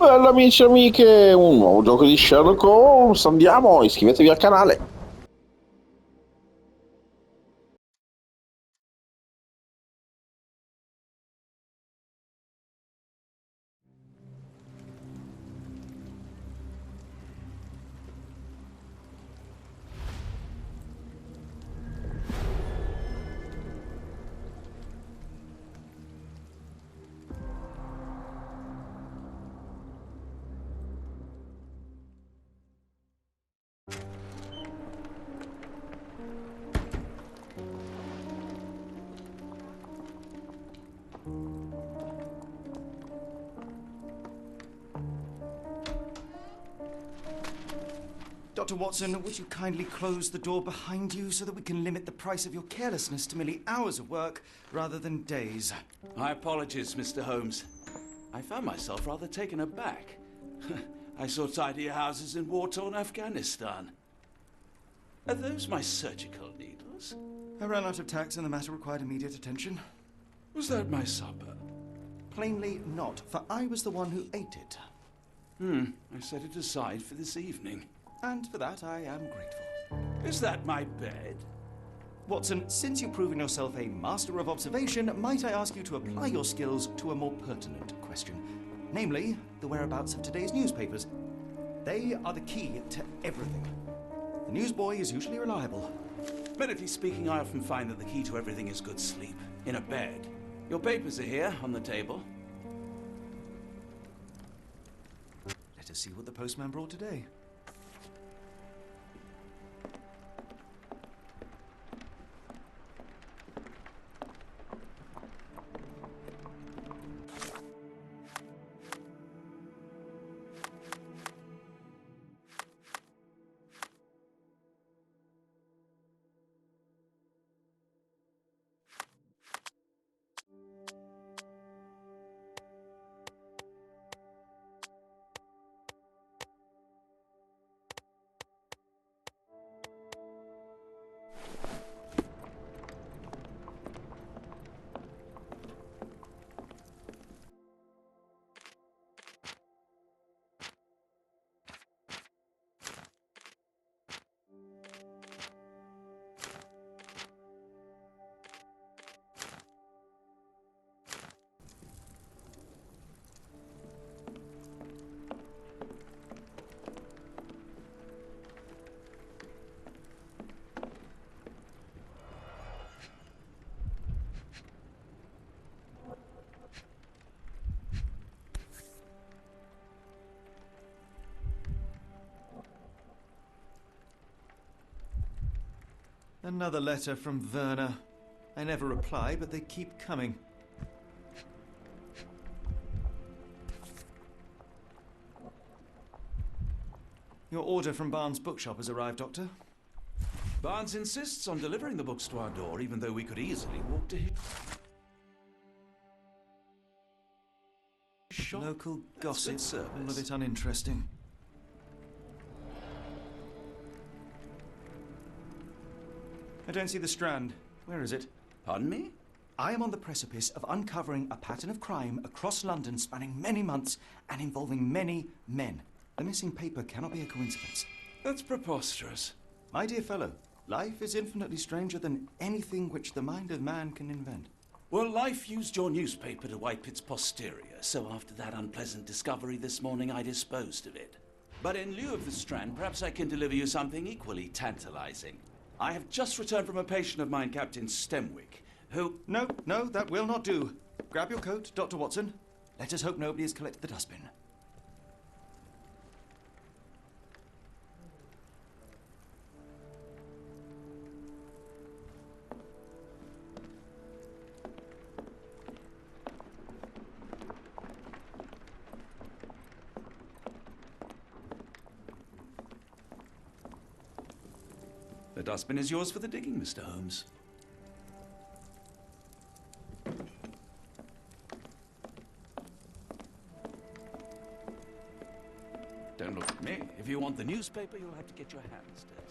Bella amici e amiche, un nuovo gioco di Sherlock Holmes, andiamo, iscrivetevi al canale. Dr. Watson, would you kindly close the door behind you so that we can limit the price of your carelessness to merely hours of work rather than days? My apologies, Mr. Holmes. I found myself rather taken aback. I saw tidier houses in war-torn Afghanistan. Are those my surgical needles? I ran out of tacks and the matter required immediate attention. Was that my supper? Plainly not, for I was the one who ate it. I set it aside for this evening. And for that I am grateful. Is that my bed? Watson, since you've proven yourself a master of observation, might I ask you to apply your skills to a more pertinent question? Namely, the whereabouts of today's newspapers. They are the key to everything. The newsboy is usually reliable. Medically speaking, I often find that the key to everything is good sleep. In a bed. Your papers are here, on the table. Let us see what the postman brought today. Another letter from Werner. I never reply, but they keep coming. Your order from Barnes' bookshop has arrived, Doctor. Barnes insists on delivering the books to our door, even though we could easily walk to his shop. Local That's good gossip, all of service. it uninteresting. I don't see the Strand. Where is it? Pardon me? I am on the precipice of uncovering a pattern of crime across London spanning many months and involving many men. The missing paper cannot be a coincidence. That's preposterous. My dear fellow, life is infinitely stranger than anything which the mind of man can invent. Well, life used your newspaper to wipe its posterior, so after that unpleasant discovery this morning, I disposed of it. But in lieu of the Strand, perhaps I can deliver you something equally tantalizing. I have just returned from a patient of mine, Captain Stemwick, who... No, that will not do. Grab your coat, Dr. Watson. Let us hope nobody has collected the dustbin. The dustbin is yours for the digging, Mr. Holmes. Don't look at me. If you want the newspaper, you'll have to get your hands dirty.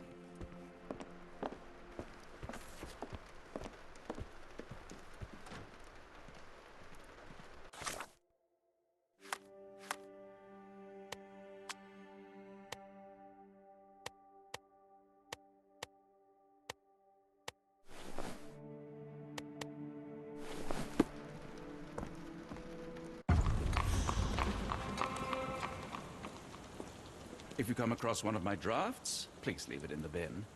If you come across one of my drafts, please leave it in the bin.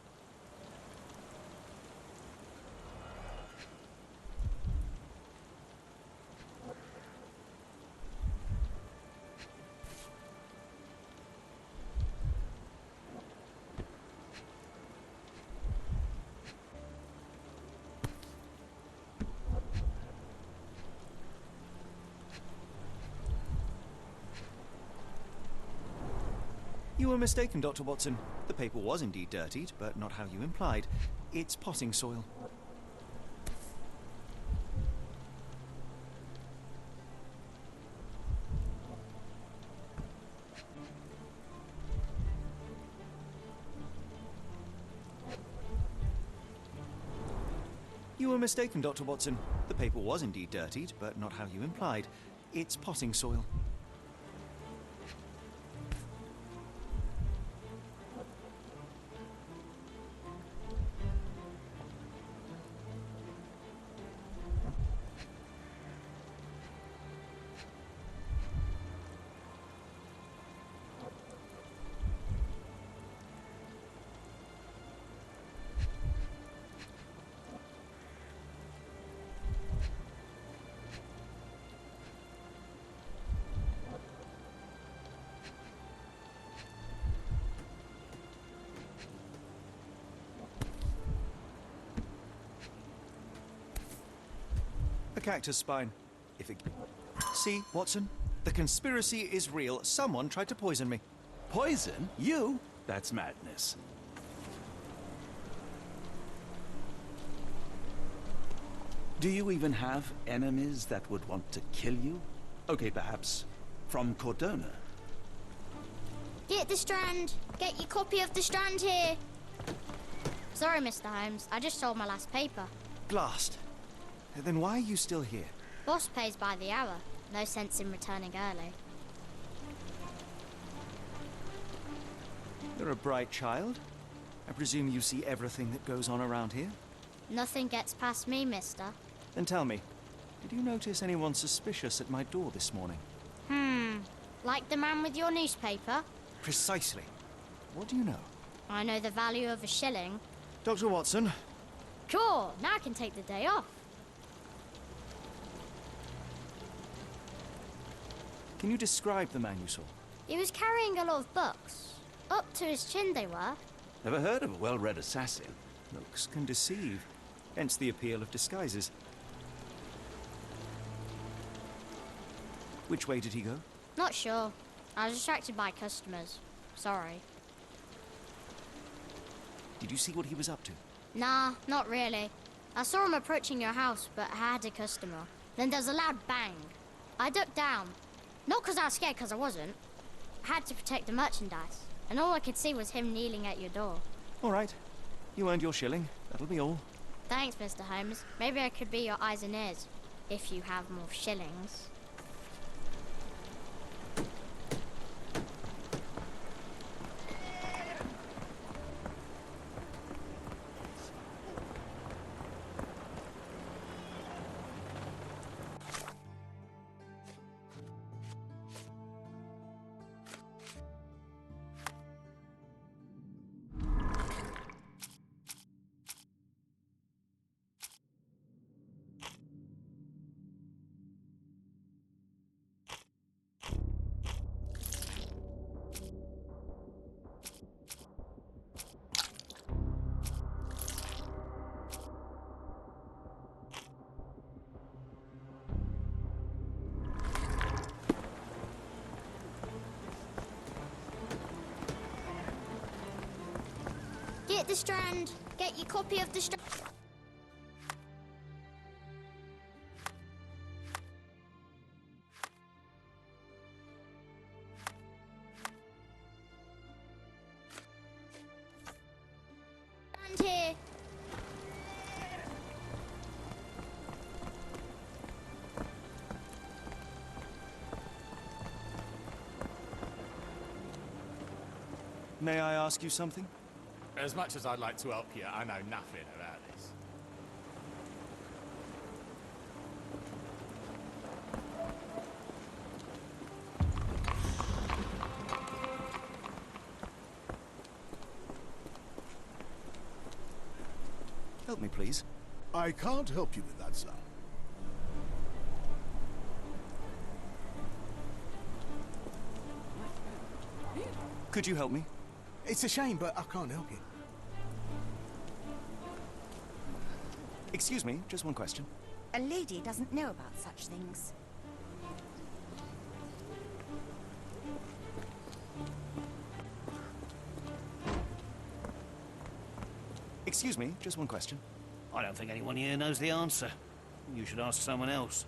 You were mistaken, Dr. Watson. The paper was indeed dirtied, but not how you implied. It's potting soil. You were mistaken, Dr. Watson. The paper was indeed dirtied, but not how you implied. It's potting soil. A cactus spine. If it... See, Watson? The conspiracy is real. Someone tried to poison me. Poison? You? That's madness. Do you even have enemies that would want to kill you? Okay, perhaps from Cordona. Get the Strand! Get your copy of the Strand here! Sorry, Mr. Holmes. I just sold my last paper. Blast. Then why are you still here? Boss pays by the hour. No sense in returning early. You're a bright child. I presume you see everything that goes on around here? Nothing gets past me, mister. Then tell me, did you notice anyone suspicious at my door this morning? Like the man with your newspaper? Precisely. What do you know? I know the value of a shilling. Dr. Watson, Cool, now I can take the day off. can you describe the man you saw? He was carrying a lot of books. Up to his chin they were. Never heard of a well-read assassin. Looks can deceive. Hence the appeal of disguises. Which way did he go? Not sure. I was distracted by customers. Sorry. Did you see what he was up to? Nah, not really. I saw him approaching your house, but I had a customer. Then there's a loud bang. I ducked down. Not because I was scared, because I wasn't. I had to protect the merchandise. And all I could see was him kneeling at your door. All right. You earned your shilling. That'll be all. Thanks, Mr. Holmes. Maybe I could be your eyes and ears, if you have more shillings. Get the Strand. Get your copy of the Strand here. May I ask you something? As much as I'd like to help you, I know nothing about this. Help me, please. I can't help you with that, sir. Could you help me? It's a shame, but I can't help you. Excuse me, just one question. A lady doesn't know about such things. Excuse me, just one question. I don't think anyone here knows the answer. You should ask someone else.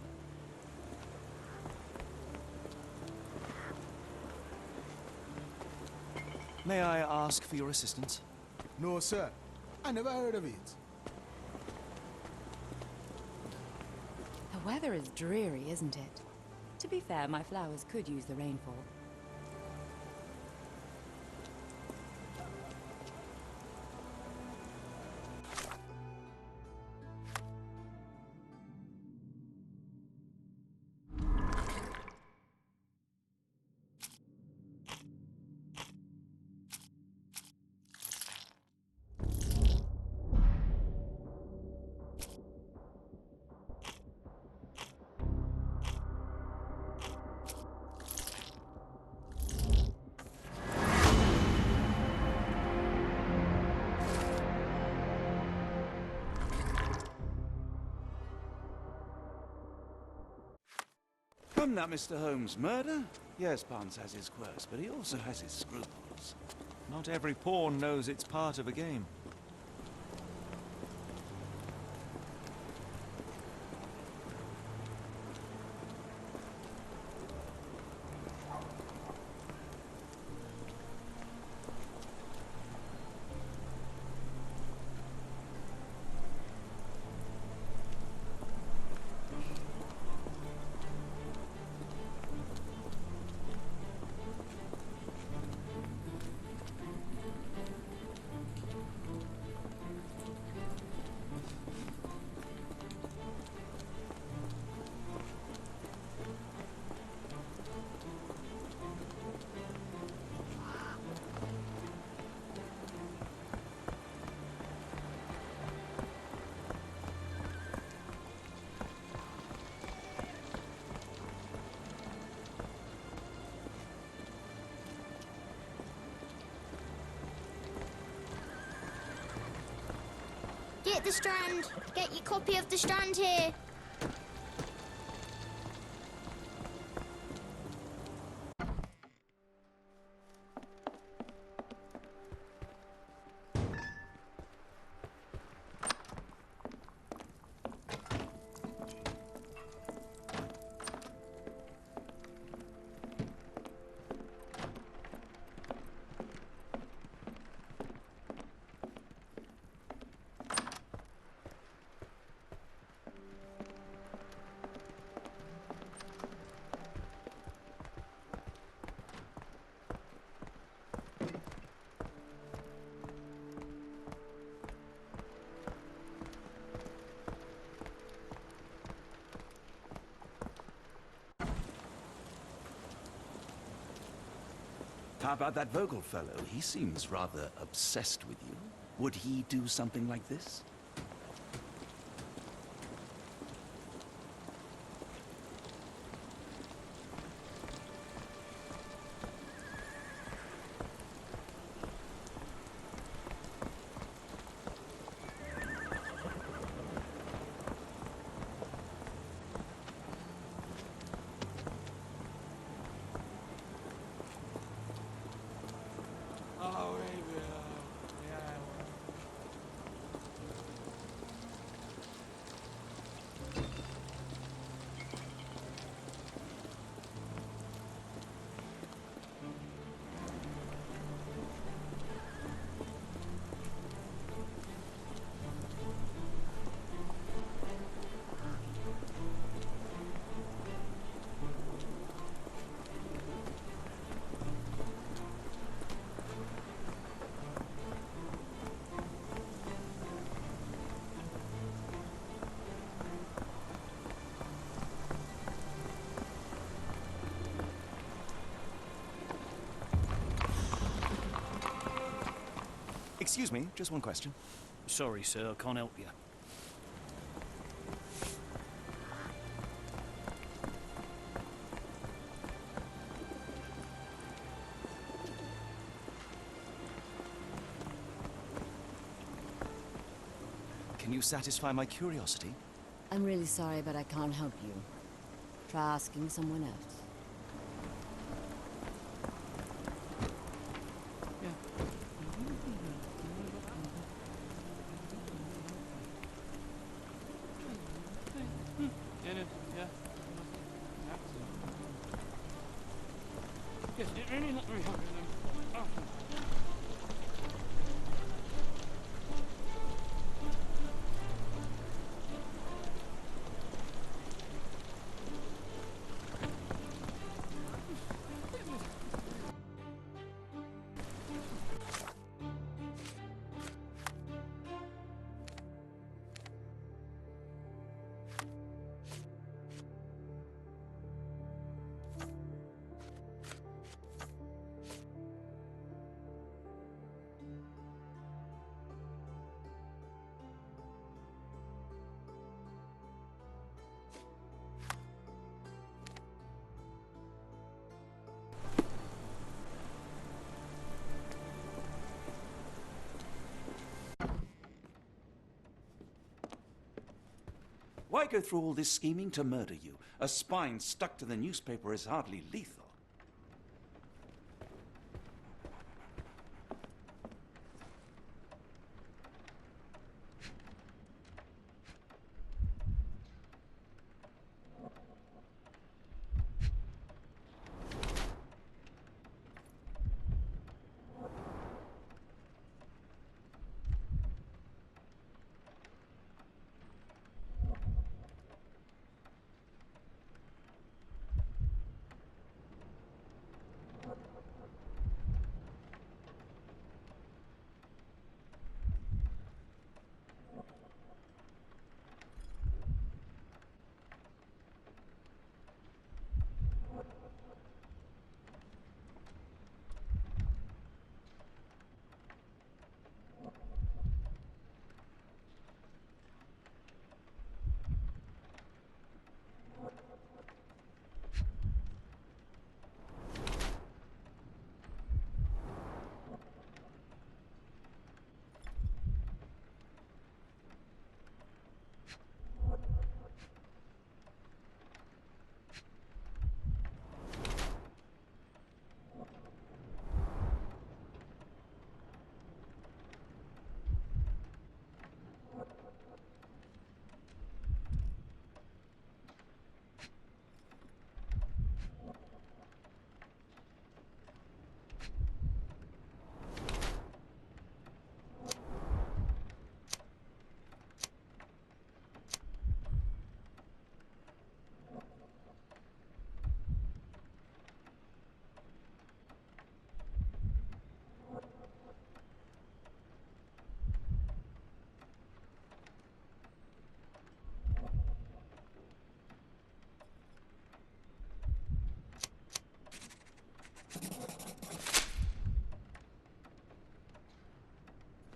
May I ask for your assistance? No, sir. I never heard of it. The weather is dreary, isn't it? To be fair, my flowers could use the rainfall. From that Mr. Holmes' murder? Yes, Barnes has his quirks, but he also has his scruples. Not every pawn knows it's part of a game. Get the Strand. Get your copy of the Strand here. How about that Vogel fellow? He seems rather obsessed with you. Would he do something like this? Excuse me, just one question. Sorry, sir, I can't help you. Can you satisfy my curiosity? I'm really sorry, but I can't help you. Try asking someone else. Why go through all this scheming to murder you? A spine stuck to the newspaper is hardly lethal.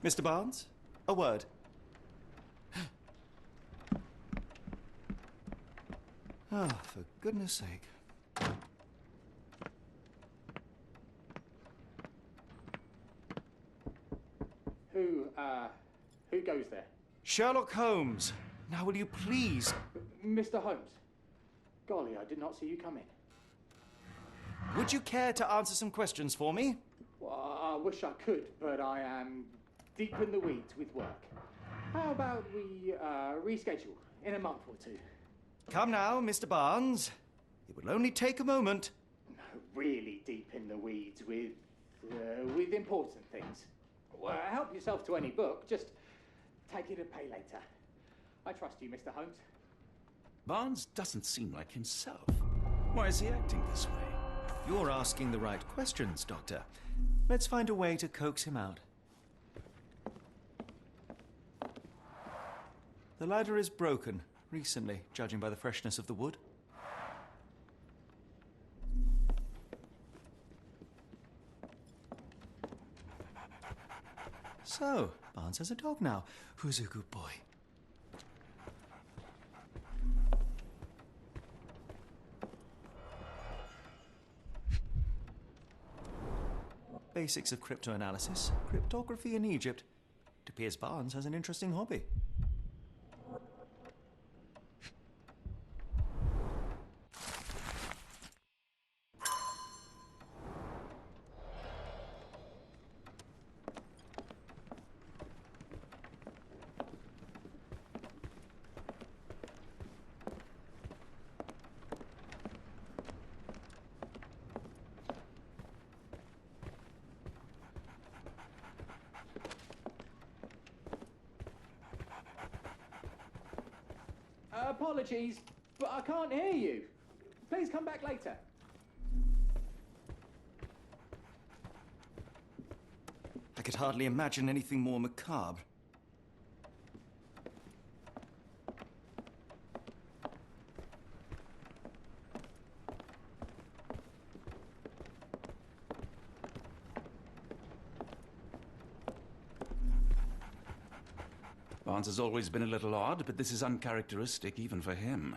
Mr. Barnes, a word. Ah, for goodness sake. Who goes there? Sherlock Holmes. Now will you please... Mr. Holmes. Golly, I did not see you come in. Would you care to answer some questions for me? Well, I wish I could, but I am deep in the weeds with work. How about we reschedule in a month or two? Come now, Mr. Barnes. It will only take a moment. Really deep in the weeds with important things. Well, help yourself to any book. Just take it and pay later. I trust you, Mr. Holmes. Barnes doesn't seem like himself. Why is he acting this way? You're asking the right questions, Doctor. Let's find a way to coax him out. The ladder is broken recently, judging by the freshness of the wood. So, Barnes has a dog now. Who's a good boy? Basics of cryptoanalysis, cryptography in Egypt. It appears Barnes has an interesting hobby. Apologies, but I can't hear you. Please come back later. I could hardly imagine anything more macabre. Barnes has always been a little odd, but this is uncharacteristic even for him.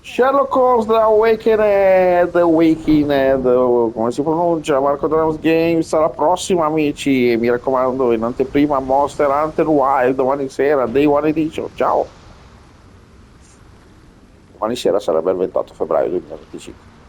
Sherlock Holmes, come si pronuncia? Marcodrums Games sarà prossima, amici. Mi raccomando, in anteprima Monster Hunter Wild domani sera, Day One Edition. Ciao! Domani sera sarebbe il 28 febbraio 2025.